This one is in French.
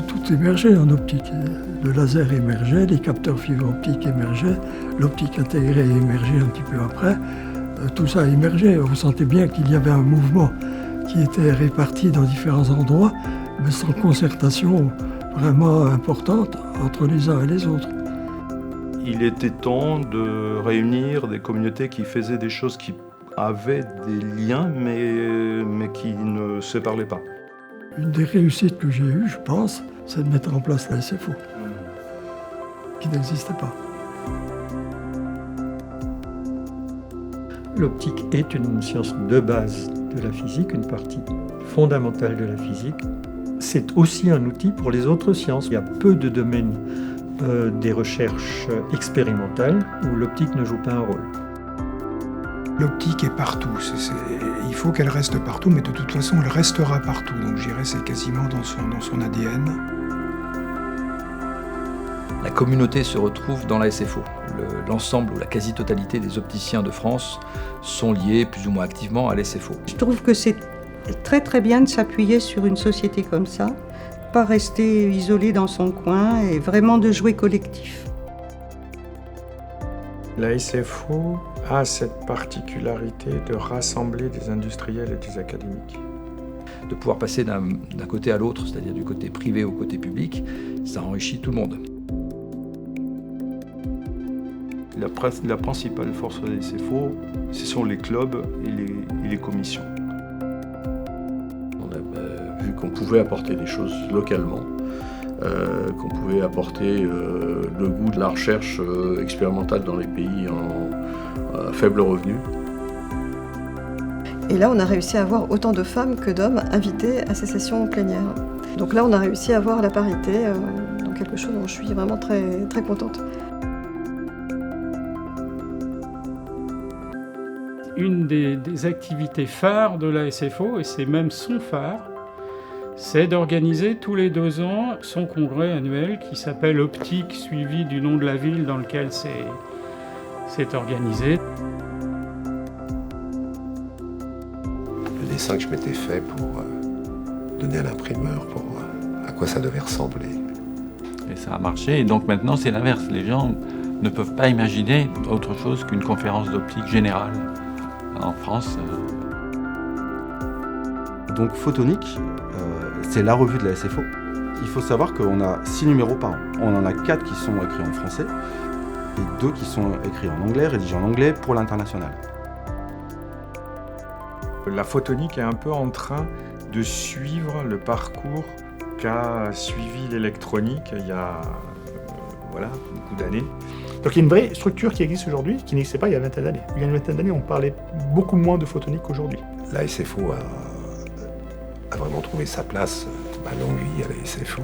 tout émergeait en optique. Le laser émergeait, les capteurs fibre optique émergeaient, l'optique intégrée émergeait un petit peu après. Tout ça émergeait. On sentait bien qu'il y avait un mouvement qui était réparti dans différents endroits, mais sans concertation vraiment importante entre les uns et les autres. Il était temps de réunir des communautés qui faisaient des choses qui avaient des liens, mais qui ne se parlaient pas. Une des réussites que j'ai eues, je pense, c'est de mettre en place la SFO, qui n'existait pas. L'optique est une science de base de la physique, une partie fondamentale de la physique. C'est aussi un outil pour les autres sciences. Il y a peu de domaines des recherches expérimentales où l'optique ne joue pas un rôle. L'optique est partout. Il faut qu'elle reste partout, mais de toute façon, elle restera partout. Donc, je dirais, c'est quasiment dans son ADN. La communauté se retrouve dans la SFO. L'ensemble ou la quasi-totalité des opticiens de France sont liés plus ou moins activement à la SFO. Je trouve que c'est très très bien de s'appuyer sur une société comme ça, pas rester isolé dans son coin et vraiment de jouer collectif. La SFO a cette particularité de rassembler des industriels et des académiques. De pouvoir passer d'un côté à l'autre, c'est-à-dire du côté privé au côté public, ça enrichit tout le monde. La principale force des SFO, ce sont les clubs et les commissions. On a vu qu'on pouvait apporter des choses localement, qu'on pouvait apporter le goût de la recherche expérimentale dans les pays à faible revenu. Et là, on a réussi à avoir autant de femmes que d'hommes invités à ces sessions plénières. Donc là, on a réussi à avoir la parité, donc quelque chose dont je suis vraiment très, très contente. Une des activités phares de la SFO, et c'est même son phare, c'est d'organiser tous les 2 ans son congrès annuel qui s'appelle Optique, suivi du nom de la ville dans lequel c'est organisé. Le dessin que je m'étais fait pour donner à l'imprimeur pour à quoi ça devait ressembler. Et ça a marché, et donc maintenant c'est l'inverse. Les gens ne peuvent pas imaginer autre chose qu'une conférence d'optique générale en France. Donc Photonique, c'est la revue de la SFO. Il faut savoir qu'on a 6 numéros par an. On en a 4 qui sont écrits en français et 2 qui sont écrits en anglais, rédigés en anglais pour l'international. La photonique est un peu en train de suivre le parcours qu'a suivi l'électronique il y a beaucoup d'années. Donc il y a une vraie structure qui existe aujourd'hui, qui n'existait pas il y a une vingtaine d'années. Il y a une vingtaine d'années, on parlait beaucoup moins de photonique qu'aujourd'hui. La SFO a vraiment trouvé sa place. Longue vie à la SFO.